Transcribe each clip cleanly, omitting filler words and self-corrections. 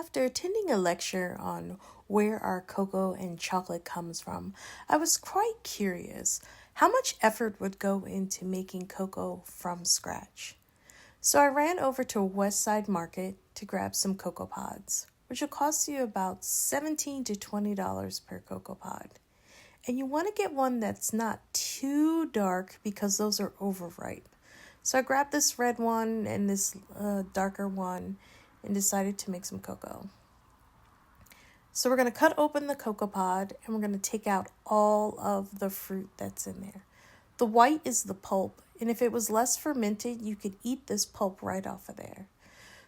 after attending a lecture on where our cocoa and chocolate comes from, I was quite curious how much effort would go into making cocoa from scratch. So I ran over to West Side Market to grab some cocoa pods, which will cost you about $17 to $20 per cocoa pod. And you want to get one that's not too dark because those are overripe. So I grabbed this red one and this darker one and decided to make some cocoa. So we're going to cut open the cocoa pod and we're going to take out all of the fruit that's in there. The white is the pulp, and if it was less fermented, you could eat this pulp right off of there.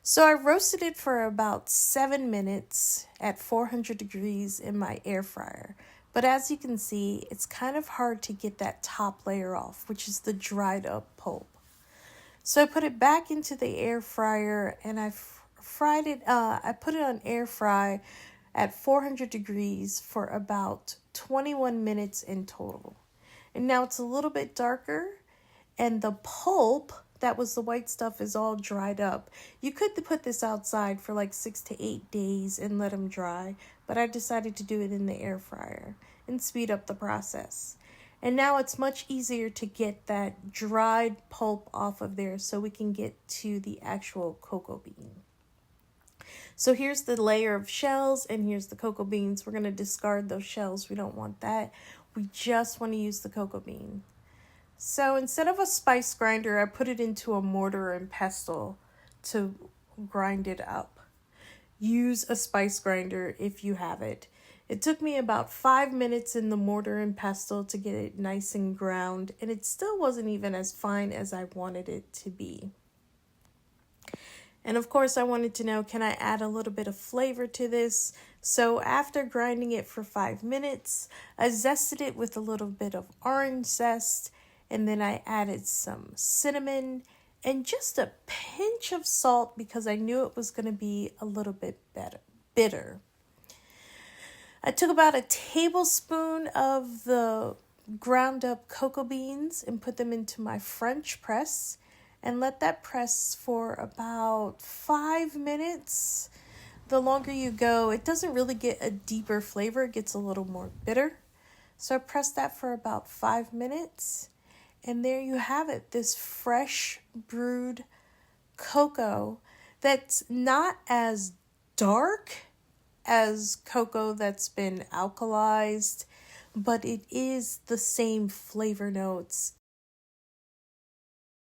So I roasted it for about 7 minutes at 400 degrees in my air fryer. But as you can see, it's kind of hard to get that top layer off, which is the dried up pulp. So I put it back into the air fryer and I fried it. I put it on air fry at 400 degrees for about 21 minutes in total. And now it's a little bit darker and the pulp, that was the white stuff, is all dried up. You could put this outside for like 6 to 8 days and let them dry, but I decided to do it in the air fryer and speed up the process. And now it's much easier to get that dried pulp off of there so we can get to the actual cocoa bean. So here's the layer of shells and here's the cocoa beans. We're going to discard those shells. We don't want that. We just want to use the cocoa bean. So instead of a spice grinder, I put it into a mortar and pestle to grind it up. Use a spice grinder if you have it. It took me about 5 minutes in the mortar and pestle to get it nice and ground, and it still wasn't even as fine as I wanted it to be. And of course, I wanted to know, can I add a little bit of flavor to this? So after grinding it for 5 minutes, I zested it with a little bit of orange zest, and then I added some cinnamon and just a pinch of salt because I knew it was going to be a little bit bitter. I took about a tablespoon of the ground up cocoa beans and put them into my French press and let that press for about 5 minutes. The longer you go, it doesn't really get a deeper flavor. It gets a little more bitter. So I pressed that for about 5 minutes. And there you have it, this fresh brewed cocoa that's not as dark as cocoa that's been alkalized, but it is the same flavor notes